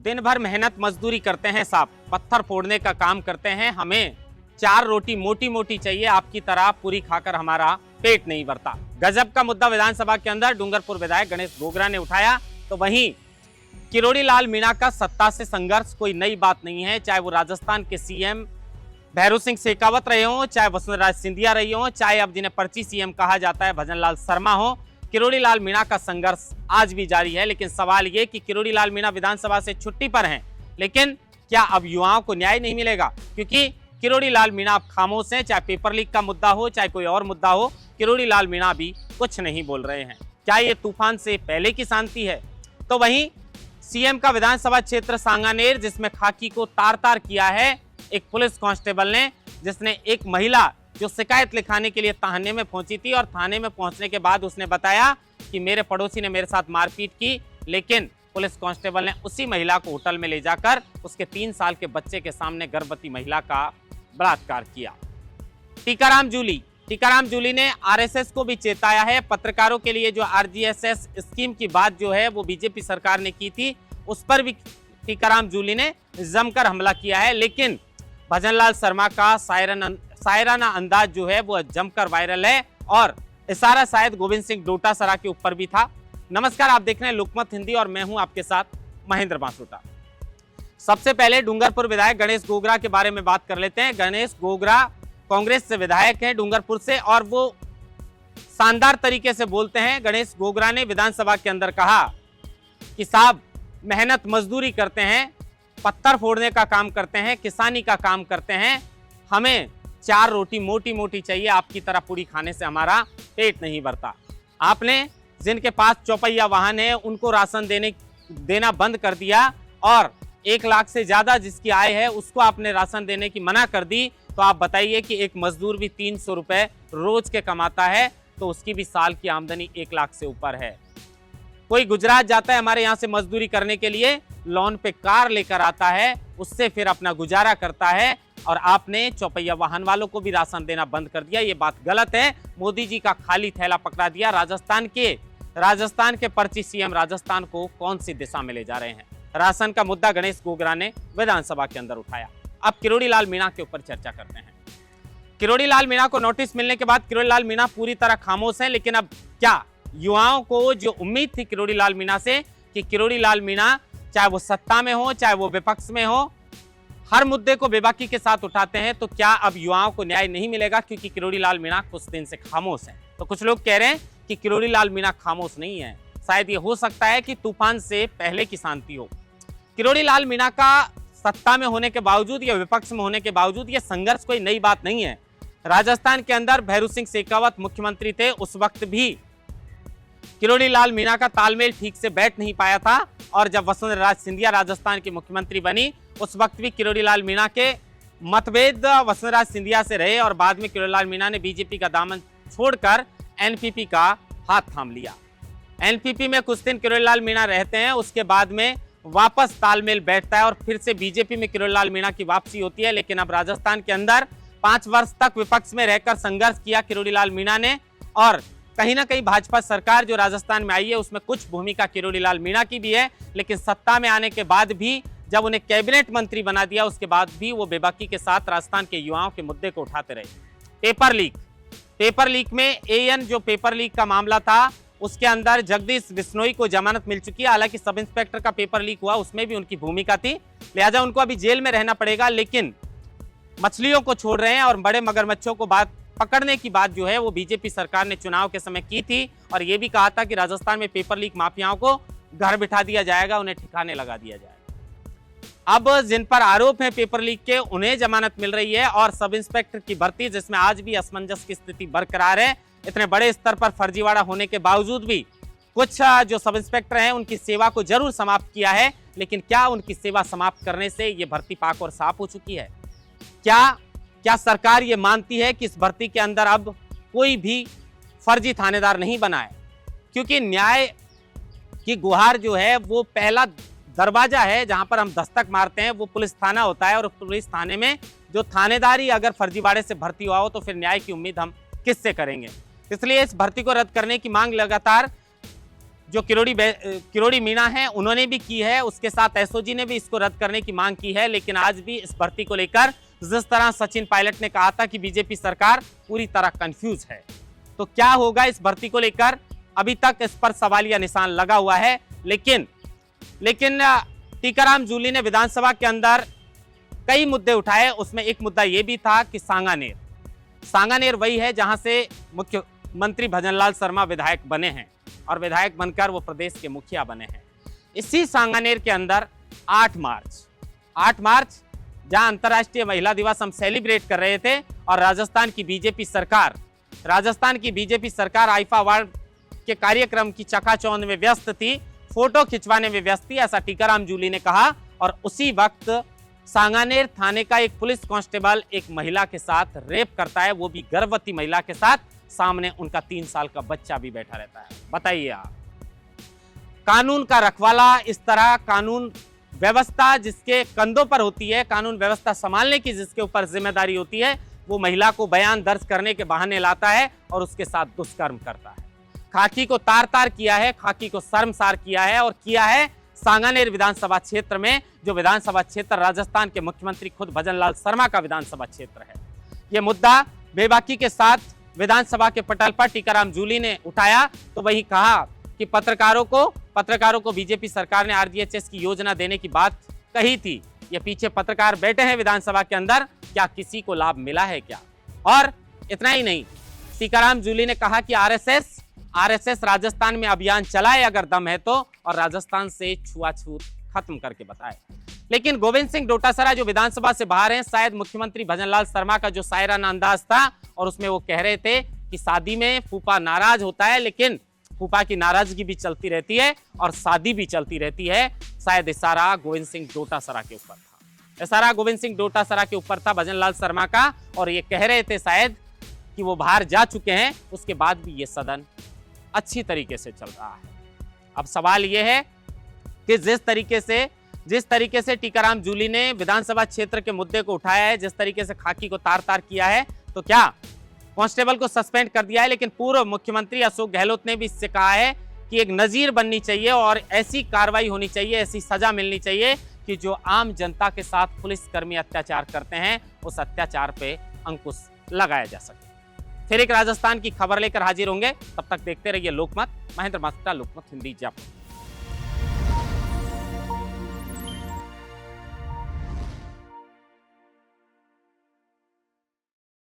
दिन भर मेहनत मजदूरी करते हैं साहब, पत्थर फोड़ने का काम करते हैं, हमें 4 रोटी मोटी मोटी चाहिए, आपकी तरह पूरी खाकर हमारा पेट नहीं भरता। गजब का मुद्दा विधानसभा के अंदर डूंगरपुर विधायक गणेश गोगरा ने उठाया। तो वहीं किरोड़ी लाल मीणा का सत्ता से संघर्ष कोई नई बात नहीं है, चाहे वो राजस्थान के सीएम भैरू सिंह शेखावत रहे हों, चाहे वसुंधरा सिंधिया रही हों, चाहे अब जिन्हें पर्ची सीएम कहा जाता है भजन लाल शर्मा हो, किरोड़ी लाल मीणा का संघर्ष आज भी जारी है। लेकिन सवाल ये कि किरोड़ी लाल मीणा विधानसभा से छुट्टी पर हैं, लेकिन क्या अब युवाओं को न्याय नहीं मिलेगा? क्योंकि किरोड़ी लाल मीणा अब खामोश हैं, चाहे पेपर लीक का मुद्दा हो, चाहे कोई और मुद्दा हो, किरोड़ी लाल मीणा भी कुछ नहीं बोल रहे हैं। क्या ये तूफान से पहले की शांति है? तो वहीं सीएम का विधानसभा क्षेत्र सांगानेर, जिसमें खाकी को तार तार किया है एक पुलिस कांस्टेबल ने, जिसने एक महिला जो शिकायत लिखाने के लिए थाने में पहुंची थी और थाने में पहुंचने के बाद उसने बताया कि मेरे पड़ोसी ने मेरे साथ मारपीट की, लेकिन पुलिस कांस्टेबल ने उसी महिला को होटल में ले जाकर उसके 3 साल के बच्चे के सामने गर्भवती महिला का बलात्कार किया। टीकाराम जूली ने आरएसएस को भी चेताया है। पत्रकारों के लिए जो आरजीएसएस स्कीम की बात जो है वो बीजेपी सरकार ने की थी, उस पर भी टीकाराम जूली ने जमकर हमला किया है। लेकिन भजन लाल शर्मा का शायराना अंदाज जो है वो जमकर वायरल है और इशारा शायद गोविंद सिंह डोटासरा के ऊपर भी था। नमस्कार, आप देख रहे हैं लोकमत हिंदी और मैं हूं आपके साथ महेंद्र बांसुटा। सबसे पहले डूंगरपुर विधायक गणेश गोगरा के बारे में बात कर लेते हैं। गणेश गोगरा कांग्रेस से विधायक हैं डूंगरपुर से, और वो शानदार तरीके से बोलते हैं। गणेश गोगरा ने विधानसभा के अंदर कहा कि साहब मेहनत मजदूरी करते हैं, पत्थर फोड़ने का काम करते हैं, किसानी का काम करते हैं, हमें 4 रोटी मोटी मोटी चाहिए, आपकी तरह पूरी खाने से हमारा पेट नहीं भरता। आपने जिनके पास चौपहिया वाहन है उनको राशन देना बंद कर दिया, और 1 लाख से ज्यादा जिसकी आय है उसको आपने राशन देने की मना कर दी। तो आप बताइए कि एक मजदूर भी 300 रुपए रोज के कमाता है, तो उसकी भी साल की आमदनी 1 लाख से ऊपर है। कोई गुजरात जाता है हमारे यहाँ से मजदूरी करने के लिए, लोन पे कार लेकर आता है, उससे फिर अपना गुजारा करता है, और आपने चौपहिया वाहन वालों को भी राशन देना बंद कर दिया। ये बात गलत है। मोदी जी का खाली थैला पकड़ा दिया। राजस्थान के पर्ची सीएम राजस्थान को कौन सी दिशा में ले जा रहे हैं? राशन का मुद्दा गणेश गोगरा ने विधानसभा के अंदर उठाया। अब किरोड़ी लाल मीणा के ऊपर चर्चा करते हैं। किरोड़ी लाल मीणा को नोटिस मिलने के बाद किरोड़ी लाल मीणा पूरी तरह खामोश है। लेकिन अब क्या युवाओं को जो उम्मीद थी किरोड़ी लाल मीणा से कि किरोड़ी लाल मीणा चाहे वो सत्ता में हो चाहे वो विपक्ष में हो, हर मुद्दे को बेबाकी के साथ उठाते हैं, तो क्या अब युवाओं को न्याय नहीं मिलेगा? क्योंकि किरोड़ी लाल मीणा कुछ दिन से खामोश है। तो कुछ लोग कह रहे हैं कि किरोड़ी लाल मीणा खामोश नहीं है, शायद ये हो सकता है कि तूफान से पहले की शांति हो। किरोड़ी लाल मीणा का सत्ता में होने के बावजूद या विपक्ष में होने के बावजूद ये संघर्ष कोई नई बात नहीं है। राजस्थान के अंदर भैरू सिंह शेखावत मुख्यमंत्री थे, उस वक्त भी किरोड़ी लाल मीणा का तालमेल ठीक से बैठ नहीं पाया था, और जब वसुंधरा सिंधिया राजस्थान की मुख्यमंत्री बनी उस वक्त भी किरोड़ी लाल मीणा के मतभेद वसुंधरा सिंधिया से रहे, और बाद में किरोड़ी लाल मीणा ने बीजेपी का दामन छोड़कर एनपीपी का हाथ थाम लिया। एनपीपी में कुछ दिन किरोड़ी लाल मीणा रहते हैं, उसके बाद में वापस तालमेल बैठता है और फिर से बीजेपी में किरोड़ी लाल मीणा की वापसी होती है। लेकिन अब राजस्थान के अंदर 5 वर्ष तक विपक्ष में रहकर संघर्ष किया किरोड़ी लाल मीणा ने, और कहीं ना कहीं भाजपा सरकार जो राजस्थान में आई है उसमें कुछ भूमिका किरोड़ी लाल मीणा की भी है। लेकिन सत्ता में आने के बाद भी जब उन्हें कैबिनेट मंत्री बना दिया उसके बाद भी वो बेबाकी के साथ राजस्थान के युवाओं के मुद्दे को उठाते रहे। पेपर लीक में एएन जो पेपर लीक का मामला था उसके अंदर जगदीश बिश्नोई को जमानत मिल चुकी है। हालांकि सब इंस्पेक्टर का पेपर लीक हुआ, उसमें भी उनकी भूमिका थी, लिहाजा उनको अभी जेल में रहना पड़ेगा। लेकिन मछलियों को छोड़ रहे हैं, और बड़े मगरमच्छों को पकड़ने की बात जो है वो बीजेपी सरकार ने चुनाव के समय की थी, और ये भी कहा था कि राजस्थान में पेपर लीक माफियाओं को घर बिठा दिया जाएगा, उन्हें ठिकाने लगा दिया जाएगा। अब जिन पर आरोप है पेपर लीक के उन्हें जमानत मिल रही है, और सब इंस्पेक्टर की भर्ती जिसमें आज भी असमंजस की स्थिति बरकरार है। इतने बड़े स्तर पर फर्जीवाड़ा होने के बावजूद भी कुछ जो सब इंस्पेक्टर हैं उनकी सेवा को जरूर समाप्त किया है, लेकिन क्या उनकी सेवा समाप्त करने से ये भर्ती पाक और साफ हो चुकी है? क्या सरकार ये मानती है कि इस भर्ती के अंदर अब कोई भी फर्जी थानेदार नहीं बना है? क्योंकि न्याय की गुहार जो है वो पहला दरवाजा है जहां पर हम दस्तक मारते हैं, वो पुलिस थाना होता है, और पुलिस थाने में जो थानेदारी अगर फर्जीवाड़े से भर्ती हुआ हो तो फिर न्याय की उम्मीद हम किससे करेंगे? इसलिए इस भर्ती को रद्द करने की मांग लगातार जो किरोड़ी मीणा है उन्होंने भी की है, उसके साथ एसओजी ने भी इसको रद्द करने की मांग की है। लेकिन आज भी इस भर्ती को लेकर जिस तरह सचिन पायलट ने कहा था कि बीजेपी सरकार पूरी तरह कंफ्यूज है, तो क्या होगा इस भर्ती को लेकर अभी तक इस पर सवालिया निशान लगा हुआ है। लेकिन टीकाराम जूली ने विधानसभा के अंदर कई मुद्दे उठाए, उसमें एक मुद्दा यह भी था कि सांगानेर वही है जहां से मुख्यमंत्री भजनलाल शर्मा विधायक बने हैं और विधायक बनकर वो प्रदेश के मुखिया बने हैं। इसी सांगानेर के अंदर 8 मार्च जहां अंतर्राष्ट्रीय महिला दिवस हम सेलिब्रेट कर रहे थे और राजस्थान की बीजेपी सरकार आईफा अवार्ड के कार्यक्रम की चकाचौंध में व्यस्त थी, फोटो खिंचवाने में व्यस्त थी, ऐसा टीकाराम जूली ने कहा। और उसी वक्त सांगानेर थाने का एक पुलिस कांस्टेबल एक महिला के साथ रेप करता है, वो भी गर्भवती महिला के साथ, सामने उनका 3 साल का बच्चा भी बैठा रहता है। बताइए आप, कानून का रखवाला, इस तरह कानून व्यवस्था जिसके कंधों पर होती है, कानून व्यवस्था संभालने की जिसके ऊपर जिम्मेदारी होती है, वो महिला को बयान दर्ज करने के बहाने लाता है और उसके साथ दुष्कर्म करता है। खाकी को तार किया है, खाकी को शर्मसार किया है और किया है सांगानेर विधानसभा क्षेत्र में, जो विधानसभा क्षेत्र राजस्थान के मुख्यमंत्री खुद भजनलाल शर्मा का विधानसभा क्षेत्र है। यह मुद्दा बेबाकी के साथ विधानसभा के पटल पर टीकाराम जूली ने उठाया, तो वही कहा कि पत्रकारों को बीजेपी सरकार ने आरजीएचएस की योजना देने की बात कही थी। ये पीछे पत्रकार बैठे हैं विधानसभा के अंदर, क्या किसी को लाभ मिला है क्या? और इतना ही नहीं, टीकाराम जूली ने कहा कि आरएसएस राजस्थान में अभियान चलाए अगर दम है तो, और राजस्थान से छुआछूत खत्म करके बताए। लेकिन गोविंद सिंह डोटासरा जो विधानसभा से बाहर हैं, शायद मुख्यमंत्री भजनलाल शर्मा का जो शायराना अंदाज था और उसमें वो कह रहे थे कि शादी में फूफा नाराज होता है, लेकिन फूफा की नाराजगी भी चलती रहती है और शादी भी चलती रहती है। शायद इशारा गोविंद सिंह डोटासरा के ऊपर था, भजनलाल शर्मा का, और ये कह रहे थे शायद कि वो बाहर जा चुके हैं, उसके बाद भी ये सदन अच्छी तरीके से चल रहा है। अब सवाल ये है कि जिस तरीके से टीकाराम जूली ने विधानसभा क्षेत्र के मुद्दे को उठाया है, जिस तरीके से खाकी को तार किया है, तो क्या कांस्टेबल को सस्पेंड कर दिया है, लेकिन पूर्व मुख्यमंत्री अशोक गहलोत ने भी इससे कहा है कि एक नजीर बननी चाहिए और ऐसी कार्रवाई होनी चाहिए, ऐसी सजा मिलनी चाहिए कि जो आम जनता के साथ पुलिसकर्मी अत्याचार करते हैं, उस अत्याचार पे अंकुश लगाया जा सके। फिर एक राजस्थान की खबर लेकर हाजिर होंगे, तब तक देखते रहिए लोकमत। महेंद्र मास्टर, लोकमत हिंदी, जयपुर।